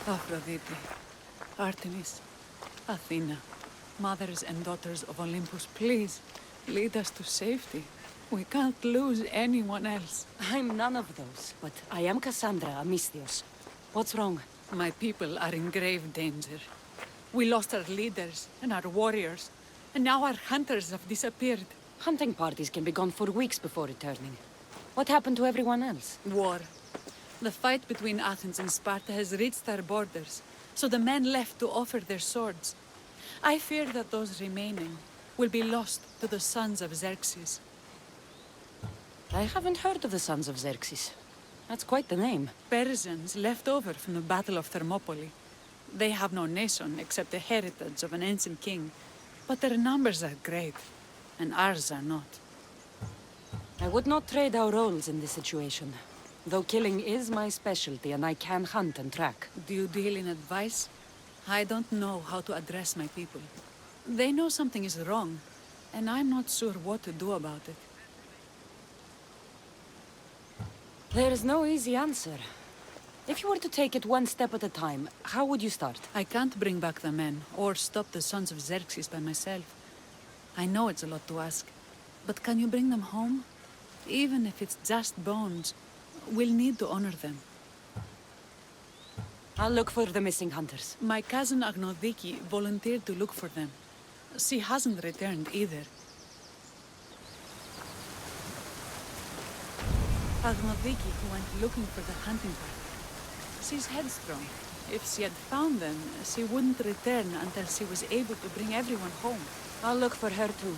Aphrodite, Artemis, Athena, mothers and daughters of Olympus, please, lead us to safety. We can't lose anyone else. I'm none of those, but I am Cassandra Amistios. What's wrong? My people are in grave danger. We lost our leaders and our warriors, and now our hunters have disappeared. Hunting parties can be gone for weeks before returning. What happened to everyone else? War. The fight between Athens and Sparta has reached our borders, so the men left to offer their swords. I fear that those remaining will be lost to the sons of Xerxes. I haven't heard of the Sons of Xerxes. That's quite the name. Persians left over from the Battle of Thermopylae. They have no nation except the heritage of an ancient king, but their numbers are great, and ours are not. I would not trade our roles in this situation. Though killing is my specialty and I can hunt and track. Do you deal in advice? I don't know how to address my people. They know something is wrong, and I'm not sure what to do about it. There is no easy answer. If you were to take it one step at a time, how would you start? I can't bring back the men, or stop the sons of Xerxes by myself. I know it's a lot to ask, but can you bring them home? Even if it's just bones, we'll need to honor them. I'll look for the missing hunters. My cousin Agnodiki volunteered to look for them. She hasn't returned either. Agnodiki went looking for the hunting party. She's headstrong. If she had found them, she wouldn't return until she was able to bring everyone home. I'll look for her too.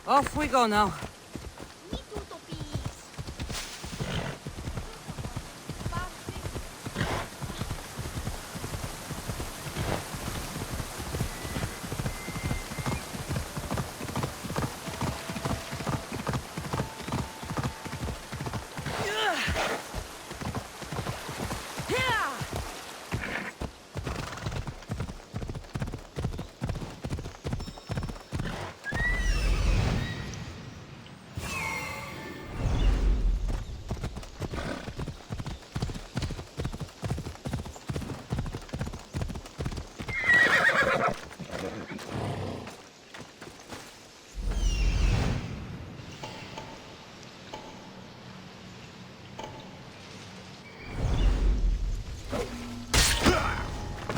Off we go now.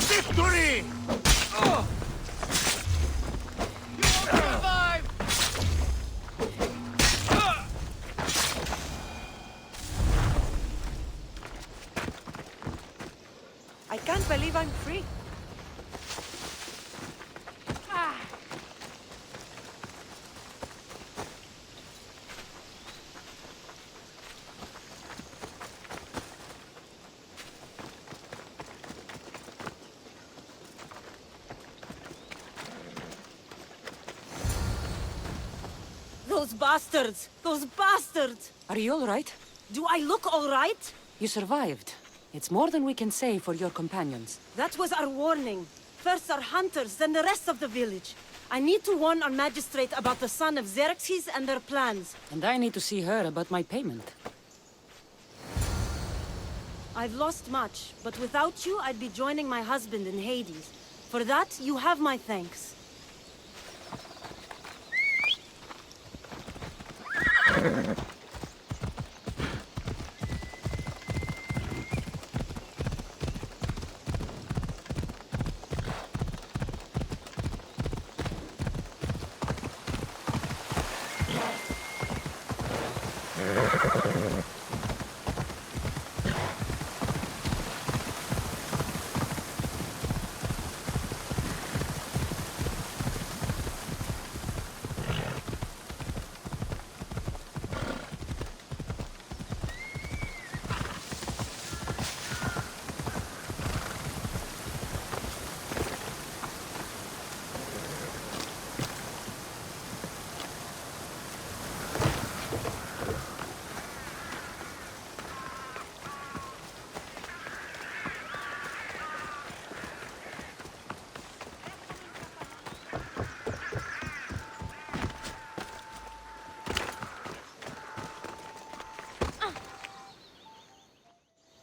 Victory! Oh. You won't survive! I can't believe I'm free. Those bastards! Those bastards! Are you all right? Do I look all right? You survived. It's more than we can say for your companions. That was our warning. First our hunters, then the rest of the village. I need to warn our magistrate about the son of Xerxes and their plans. And I need to see her about my payment. I've lost much, but without you, I'd be joining my husband in Hades. For that, you have my thanks.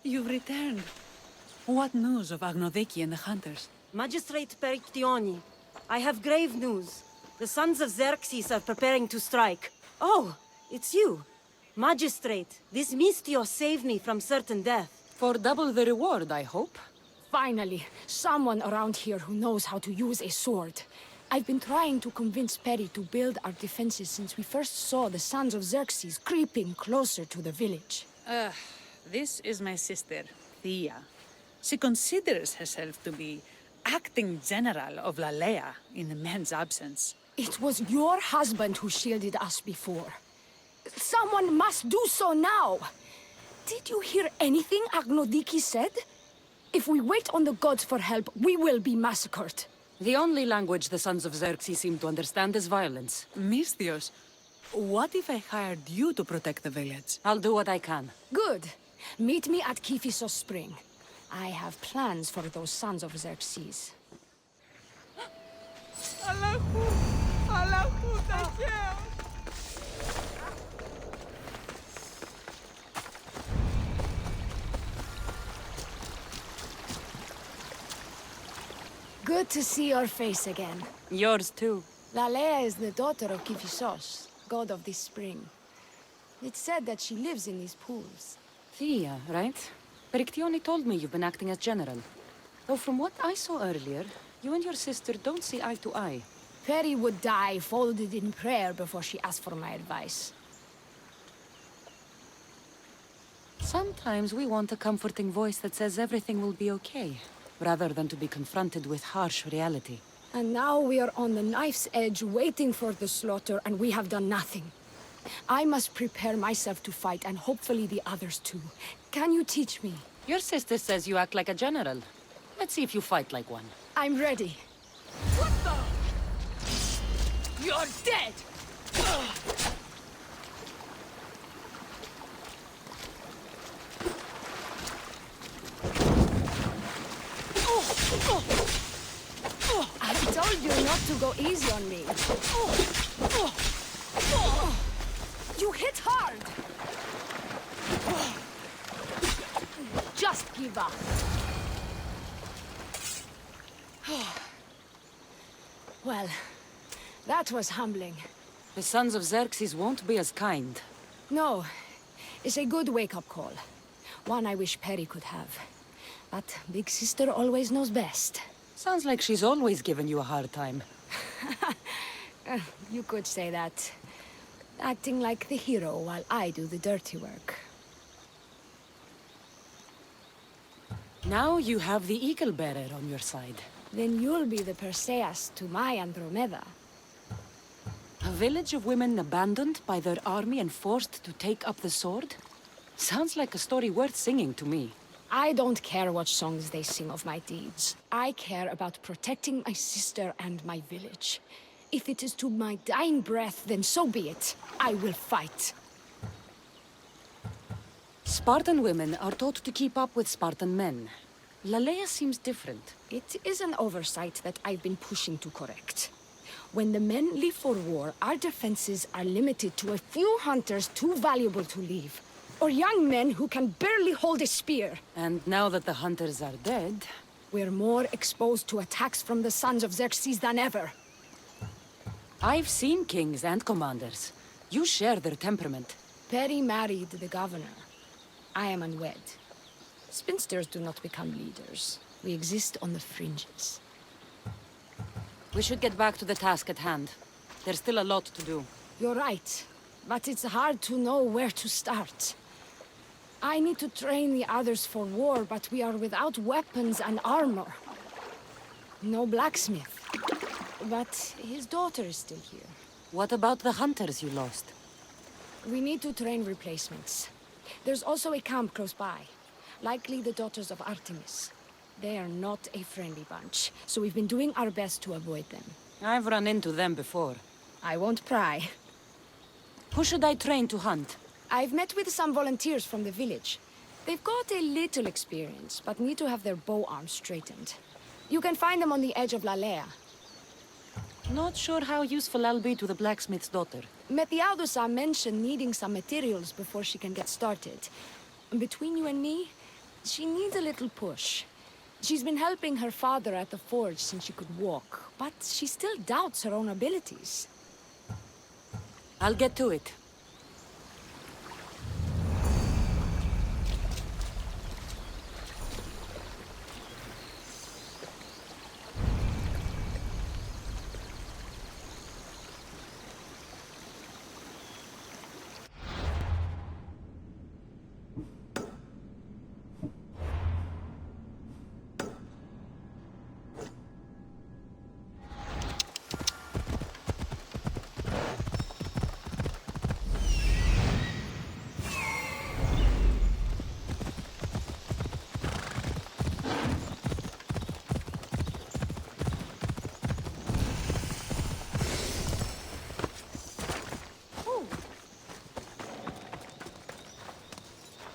You've returned. What news of Agnodeki and the hunters? Magistrate Perictioni, I have grave news. The sons of Xerxes are preparing to strike. Oh, it's you. Magistrate, this Mistio saved me from certain death. For double the reward, I hope. Finally, someone around here who knows how to use a sword. I've been trying to convince Peri to build our defenses since we first saw the sons of Xerxes creeping closer to the village. This is my sister, Thea. She considers herself to be acting general of Lalaia in the men's absence. It was your husband who shielded us before. Someone must do so now! Did you hear anything Agnodiki said? If we wait on the gods for help, we will be massacred. The only language the sons of Xerxes seem to understand is violence. Mistios, what if I hired you to protect the village? I'll do what I can. Good. Meet me at Kiphisos Spring. I have plans for those sons of Xerxes. Good to see your face again. Yours too. Lalaia is the daughter of Kiphisos, god of this spring. It's said that she lives in these pools. Thea, right? Perictioni told me you've been acting as general. Though from what I saw earlier, you and your sister don't see eye to eye. Peri would die folded in prayer before she asked for my advice. Sometimes we want a comforting voice that says everything will be okay, rather than to be confronted with harsh reality. And now we are on the knife's edge waiting for the slaughter, and we have done nothing. I must prepare myself to fight, and hopefully the others too. Can you teach me? Your sister says you act like a general. Let's see if you fight like one. I'm ready. What the? You're dead! I told you not to go easy on me. You hit hard! Just give up. Well, that was humbling. The sons of Xerxes won't be as kind. No, it's a good wake-up call. One I wish Peri could have. But Big Sister always knows best. Sounds like she's always given you a hard time. You could say that. Acting like the hero while I do the dirty work. Now you have the Eagle Bearer on your side. Then you'll be the Perseus to my Andromeda. A village of women abandoned by their army and forced to take up the sword? Sounds like a story worth singing to me. I don't care what songs they sing of my deeds. I care about protecting my sister and my village. If it is to my dying breath, then so be it. I will fight. Spartan women are taught to keep up with Spartan men. Lalaia seems different. It is an oversight that I've been pushing to correct. When the men leave for war, our defenses are limited to a few hunters too valuable to leave. Or young men who can barely hold a spear. And now that the hunters are dead... We're more exposed to attacks from the sons of Xerxes than ever. I've seen kings and commanders. You share their temperament. Peri married the governor. I am unwed. Spinsters do not become leaders. We exist on the fringes. We should get back to the task at hand. There's still a lot to do. You're right, but it's hard to know where to start. I need to train the others for war, but we are without weapons and armor. No blacksmith. But his daughter is still here. What about the hunters you lost? We need to train replacements. There's also a camp close by. Likely the daughters of Artemis. They are not a friendly bunch, so we've been doing our best to avoid them. I've run into them before. I won't pry. Who should I train to hunt? I've met with some volunteers from the village. They've got a little experience, but need to have their bow arms straightened. You can find them on the edge of Lalaia. Not sure how useful I'll be to the blacksmith's daughter. Methialdusa mentioned needing some materials before she can get started. Between you and me, She needs a little push. She's been helping her father at the forge since she could walk, but she still doubts her own abilities. I'll get to it.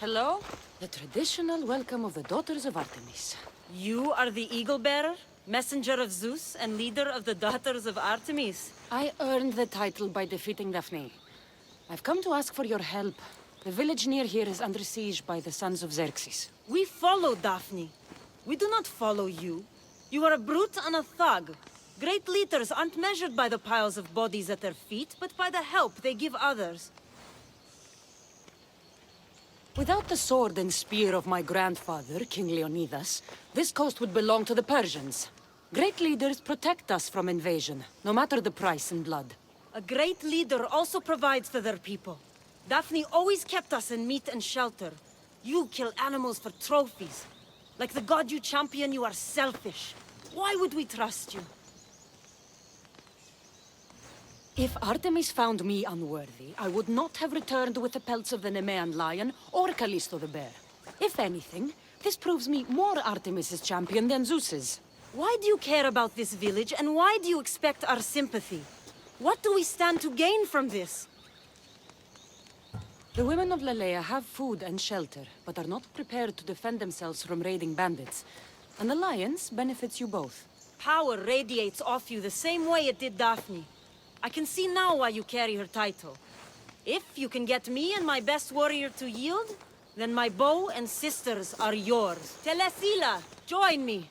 Hello? The traditional welcome of the daughters of Artemis. You are the Eagle Bearer, messenger of Zeus, and leader of the daughters of Artemis. I earned the title by defeating Daphne. I've come to ask for your help. The village near here is under siege by the sons of Xerxes. We follow Daphne. We do not follow you. You are a brute and a thug. Great leaders aren't measured by the piles of bodies at their feet, but by the help they give others. Without the sword and spear of my grandfather, King Leonidas, this coast would belong to the Persians. Great leaders protect us from invasion, no matter the price in blood. A great leader also provides for their people. Daphne always kept us in meat and shelter. You kill animals for trophies. Like the god you champion, you are selfish. Why would we trust you? If Artemis found me unworthy, I would not have returned with the pelts of the Nemean lion or Callisto the bear. If anything, this proves me more Artemis's champion than Zeus's. Why do you care about this village, and why do you expect our sympathy? What do we stand to gain from this? The women of Lalaia have food and shelter, but are not prepared to defend themselves from raiding bandits. An alliance benefits you both. Power radiates off you the same way it did Daphne. I can see now why you carry her title. If you can get me and my best warrior to yield, then my bow and sisters are yours. Telesila, join me.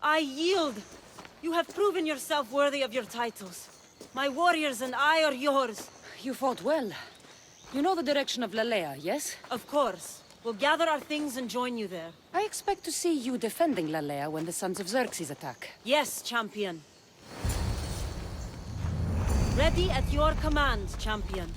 I yield. You have proven yourself worthy of your titles. My warriors and I are yours. You fought well. You know the direction of Lalaia, yes? Of course. We'll gather our things and join you there. I expect to see you defending Lalaia when the sons of Xerxes attack. Yes, champion. Ready at your command, champion.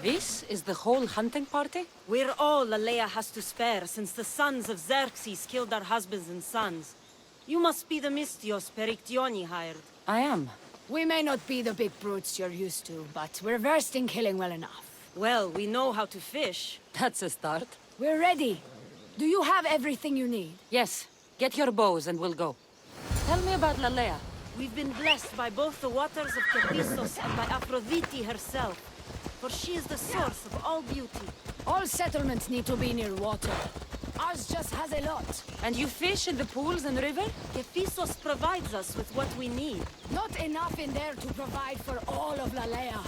This is the whole hunting party? We're all Lalaia has to spare since the sons of Xerxes killed our husbands and sons. You must be the Mystios Perictioni hired. I am. We may not be the big brutes you're used to, but we're versed in killing well enough. Well, we know how to fish. That's a start. We're ready. Do you have everything you need? Yes. Get your bows and we'll go. Tell me about Lalaia. We've been blessed by both the waters of Kephissos and by Aphrodite herself. For she is the source of all beauty. All settlements need to be near water. Ours just has a lot. And you fish in the pools and river? Kephissos provides us with what we need. Not enough in there to provide for all of Lalaia.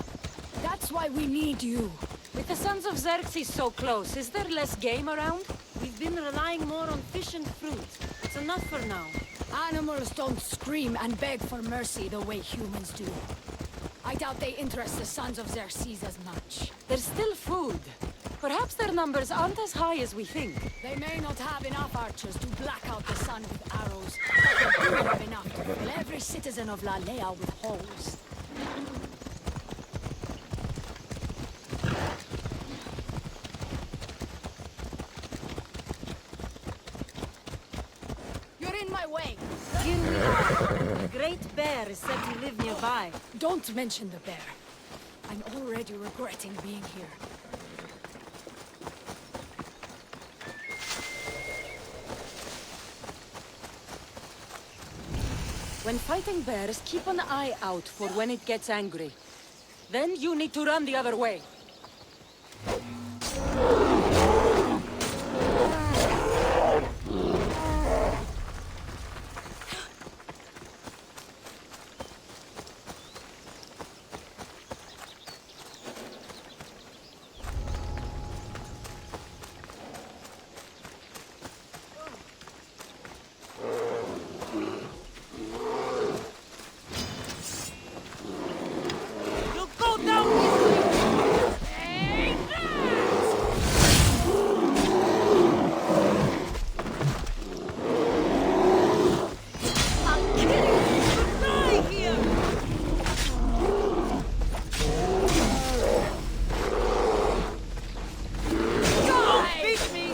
That's why we need you. With the sons of Xerxes so close, is there less game around? We've been relying more on fish and fruit. It's enough for now. Animals don't scream and beg for mercy the way humans do. I doubt they interest the sons of Xerxes as much. There's still food. Perhaps their numbers aren't as high as we think. They may not have enough archers to black out the sun with arrows, but they do have enough to fill every citizen of Lalaia with holes. white bear is said to live nearby. Don't mention the bear. I'm already regretting being here. When fighting bears, keep an eye out for when it gets angry. Then you need to run the other way. You'll go down easily! I'll kill you! You die here! Don't beat me!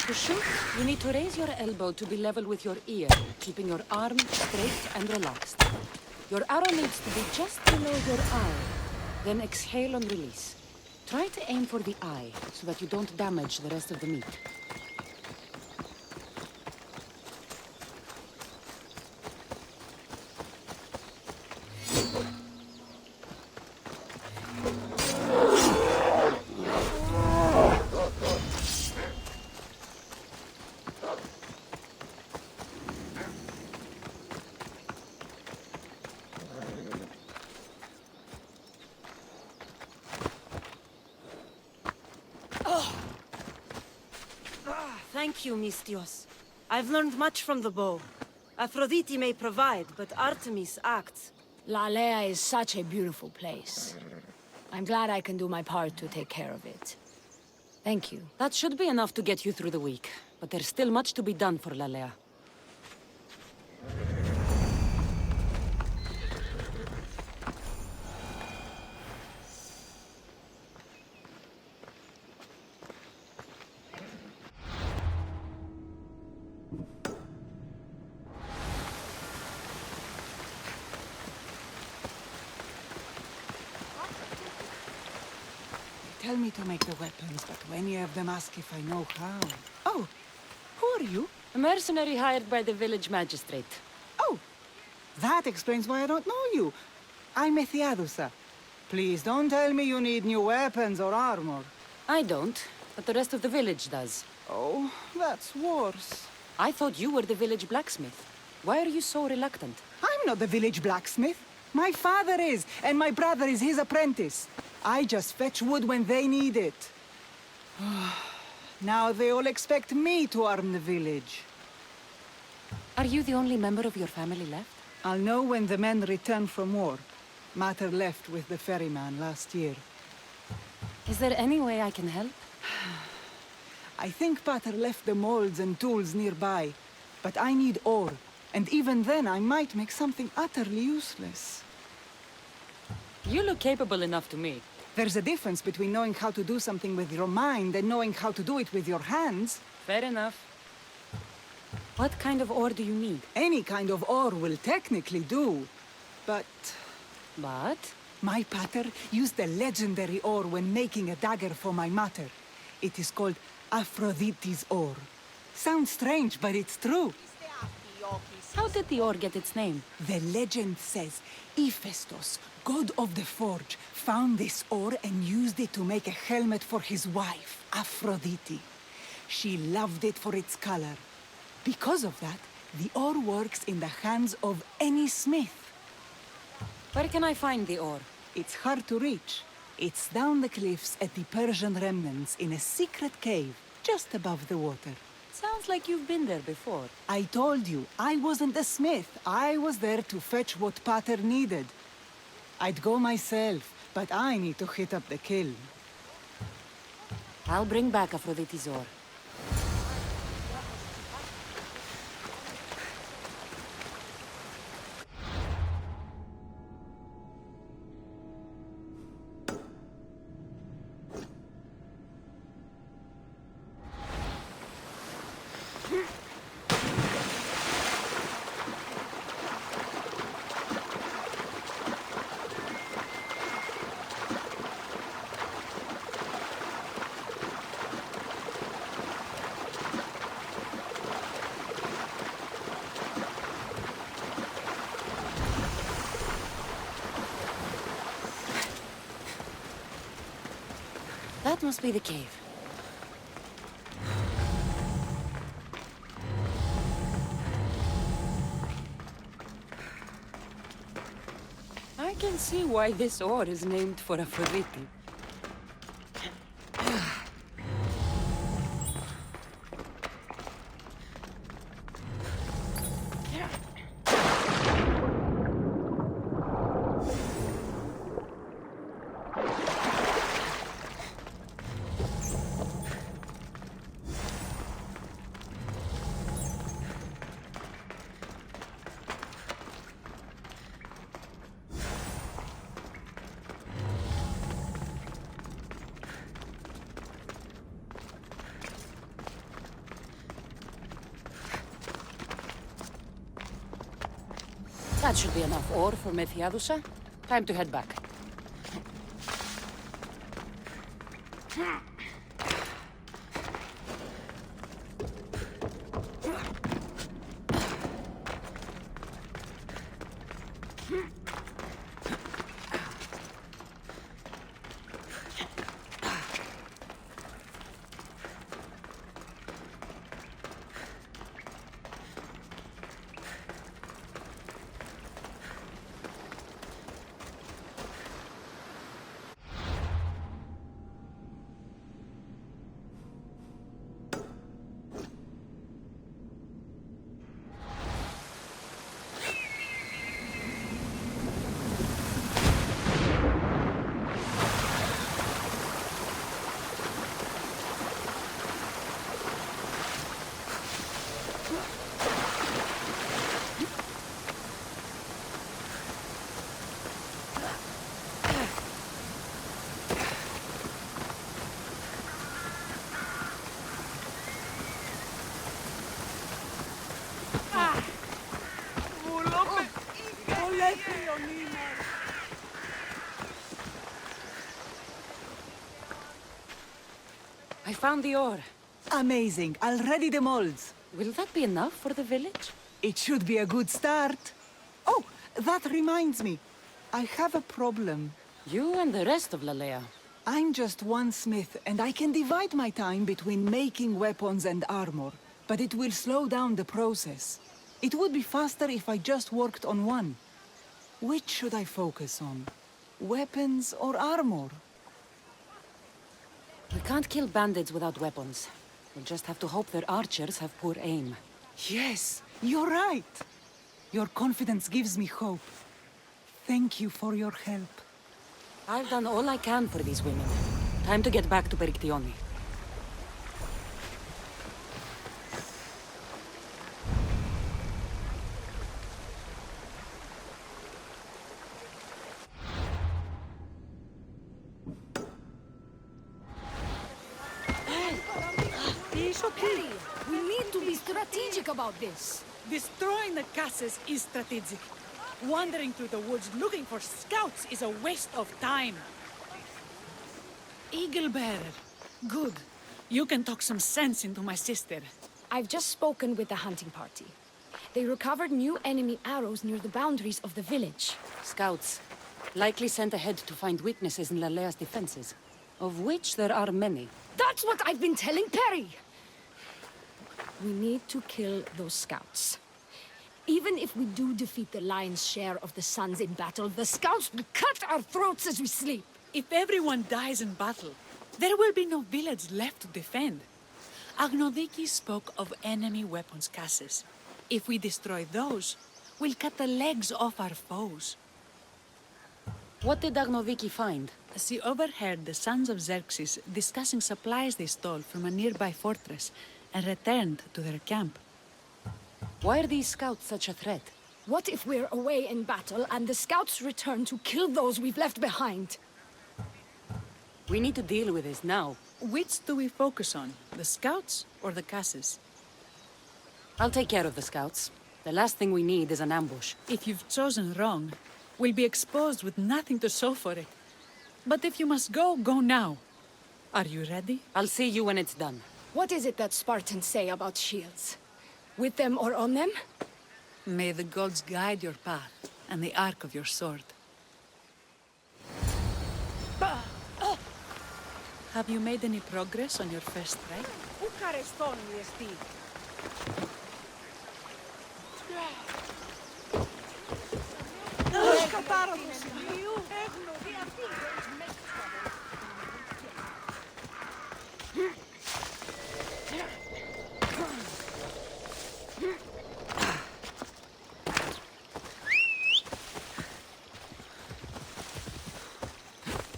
To shoot, you need to raise your elbow to be level with your ear, keeping your arm straight and relaxed. Your arrow needs to be just below your eye. Then exhale on release. Try to aim for the eye, so that you don't damage the rest of the meat. Thank you, Mistios. I've learned much from the bow. Aphrodite may provide, but Artemis acts. Lalaia is such a beautiful place. I'm glad I can do my part to take care of it. Thank you. That should be enough to get you through the week, but there's still much to be done for Lalaia. Tell me to make the weapons, but when you have them, ask if I know how. Oh, who are you? A mercenary hired by the village magistrate. Oh, that explains why I don't know you. I'm Ethiadusa. Please don't tell me you need new weapons or armor. I don't, but the rest of the village does. Oh, that's worse. I thought you were the village blacksmith. Why are you so reluctant? I'm not the village blacksmith. My father is, and my brother is his apprentice. I just fetch wood when they need it. Now they all expect me to arm the village. Are you the only member of your family left? I'll know when the men return from war. Mater left with the ferryman last year. Is there any way I can help? I think Pater left the molds and tools nearby. But I need ore, and even then I might make something utterly useless. You look capable enough to me. There's a difference between knowing how to do something with your mind and knowing how to do it with your hands. Fair enough. What kind of ore do you need? Any kind of ore will technically do. But But? my pater used the legendary ore when making a dagger for my mater. It is called Aphrodite's ore. Sounds strange, but it's true. How did the ore get its name? The legend says Hephaestus, god of the forge, found this ore and used it to make a helmet for his wife, Aphrodite. She loved it for its color. Because of that, the ore works in the hands of any smith. Where can I find the ore? It's hard to reach. It's down the cliffs at the Persian remnants in a secret cave, just above the water. Sounds like you've been there before. I told you, I wasn't a smith. I was there to fetch what Pater needed. I'd go myself, but I need to hit up the kiln. I'll bring back Aphrodite's ore. That must be the cave. I can see why this ore is named for Aphrodite. That should be enough ore for Methiadusa. Time to head back. I found the ore. Amazing. I'll ready the molds. Will that be enough for the village? It should be a good start. Oh, that reminds me. I have a problem. You and the rest of Lalaia. I'm just one smith, and I can divide my time between making weapons and armor. But it will slow down the process. It would be faster if I just worked on one. Which should I focus on? Weapons or armor? We can't kill bandits without weapons. We'll just have to hope their archers have poor aim. Yes, you're right. Your confidence gives me hope. Thank you for your help. I've done all I can for these women. Time to get back to Perictione. Perry, we need to be strategic about this. Destroying the castles is strategic. Wandering through the woods looking for scouts is a waste of time. Eagle Bearer. Good. You can talk some sense into my sister. I've just spoken with the hunting party. They recovered new enemy arrows near the boundaries of the village. Scouts. Likely sent ahead to find weaknesses in Lalaia's defenses. Of which there are many. That's what I've been telling Perry! We need to kill those scouts. Even if we do defeat the lion's share of the sons in battle, the scouts will cut our throats as we sleep. If everyone dies in battle, there will be no village left to defend. Agnodiki spoke of enemy weapons cases. If we destroy those, we'll cut the legs off our foes. What did Agnodiki find? She overheard the sons of Xerxes discussing supplies they stole from a nearby fortress and returned to their camp. Why are these scouts such a threat? What if we're away in battle and the scouts return to kill those we've left behind? We need to deal with this now. Which do we focus on, the scouts or the casses? I'll take care of the scouts. The last thing we need is an ambush. If you've chosen wrong, we'll be exposed with nothing to show for it. But if you must go, go now. Are you ready? I'll see you when it's done. What is it that Spartans say about shields? With them or on them? May the gods guide your path and the arc of your sword. Have you made any progress on your first strike?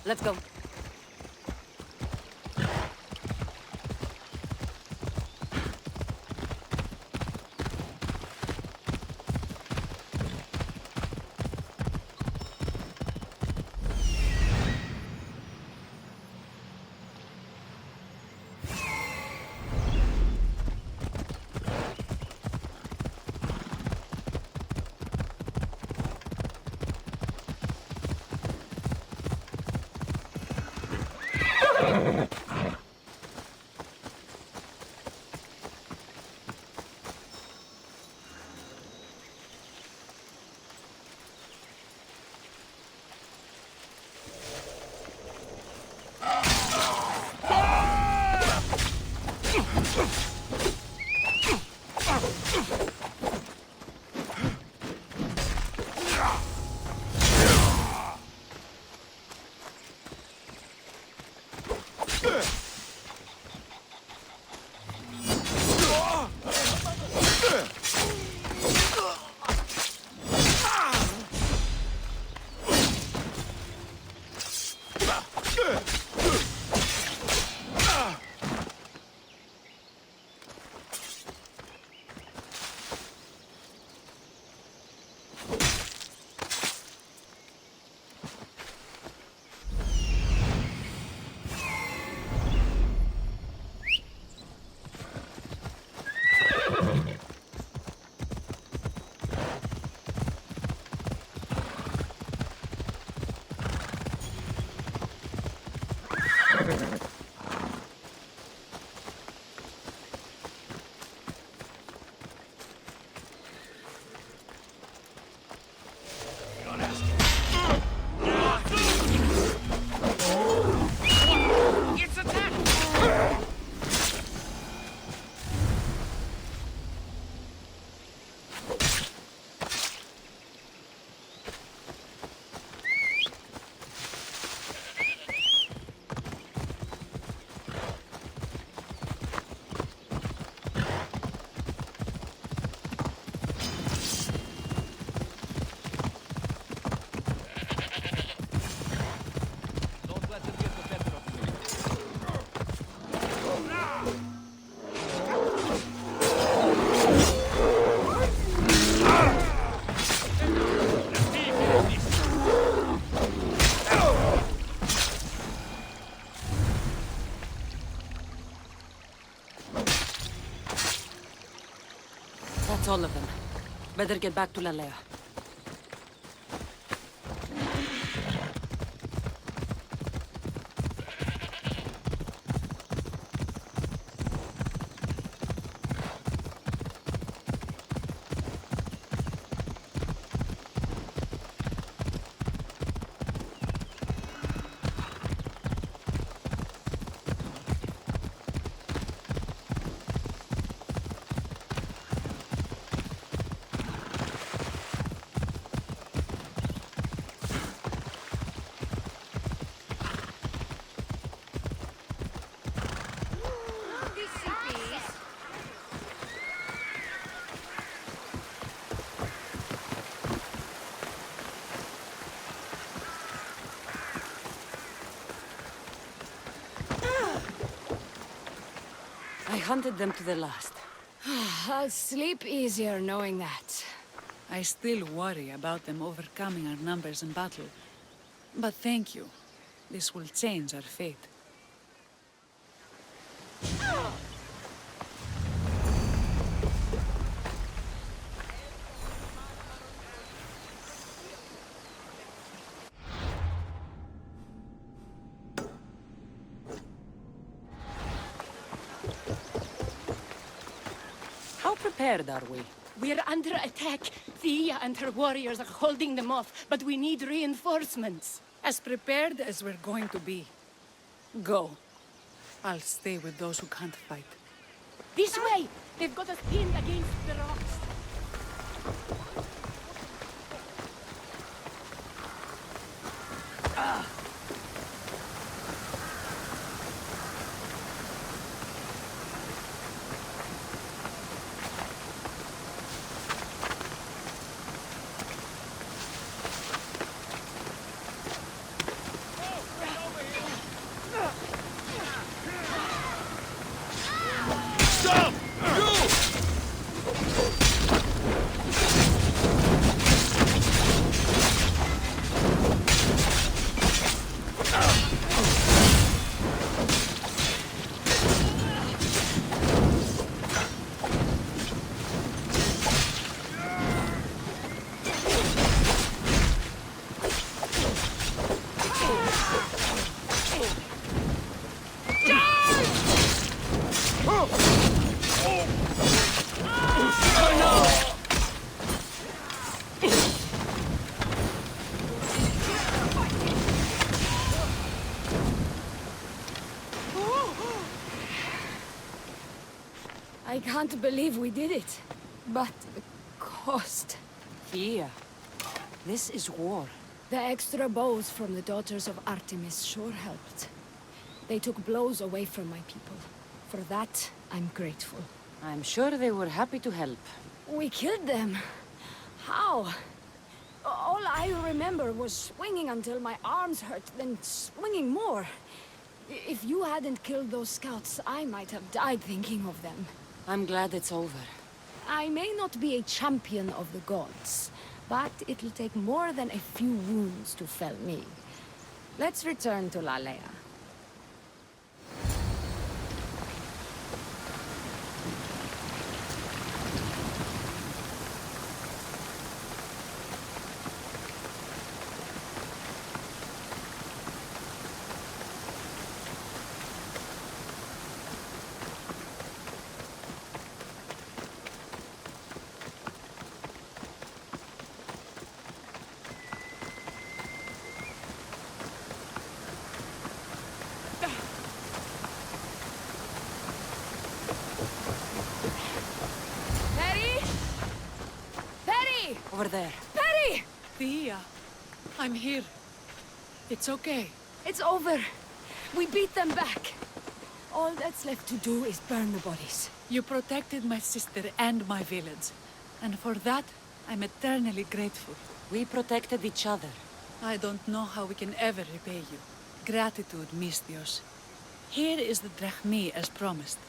Let's go. It's attack! Don't let them get the better of you. That's all of them. Better get back to Lalaia. I hunted them to the last. I'll sleep easier knowing that. I still worry about them overcoming our numbers in battle. But thank you. This will change our fate. How prepared are we? We're under attack. Thea and her warriors are holding them off, but we need reinforcements. As prepared as we're going to be. Go. I'll stay with those who can't fight. This way! They've got us pinned against the rocks. Stop! You! I can't believe we did it. But the cost. Here. This is war. The extra bows from the daughters of Artemis sure helped. They took blows away from my people. For that, I'm grateful. I'm sure they were happy to help. We killed them. How? All I remember was swinging until my arms hurt, then swinging more. If you hadn't killed those scouts, I might have died thinking of them. I'm glad it's over. I may not be a champion of the gods, but it'll take more than a few wounds to fell me. Let's return to Lalaia. Over there. Perry! Thea, I'm here. It's okay. It's over. We beat them back. All that's left to do is burn the bodies. You protected my sister and my village. And for that, I'm eternally grateful. We protected each other. I don't know how we can ever repay you. Gratitude, Misthios. Here is the drachmi as promised.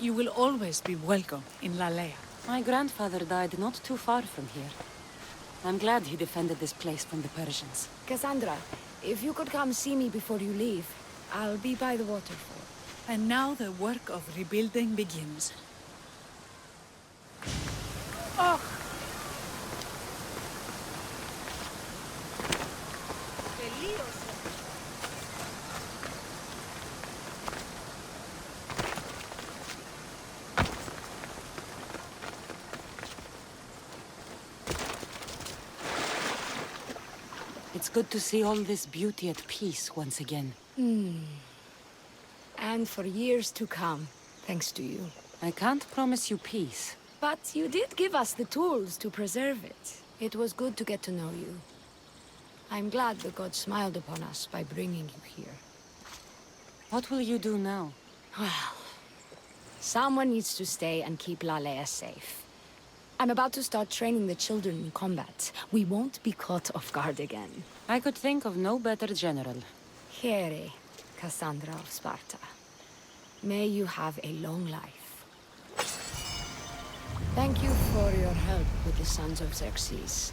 You will always be welcome in Lalaia. My grandfather died not too far from here. I'm glad he defended this place from the Persians. Cassandra, if you could come see me before you leave, I'll be by the waterfall. And now the work of rebuilding begins. Oh! It's good to see all this beauty at peace once again. And for years to come, thanks to you. I can't promise you peace. But you did give us the tools to preserve it. It was good to get to know you. I'm glad the gods smiled upon us by bringing you here. What will you do now? Well, someone needs to stay and keep Lalaia safe. I'm about to start training the children in combat. We won't be caught off guard again. I could think of no better general. Here, Cassandra of Sparta. May you have a long life. Thank you for your help with the Sons of Xerxes.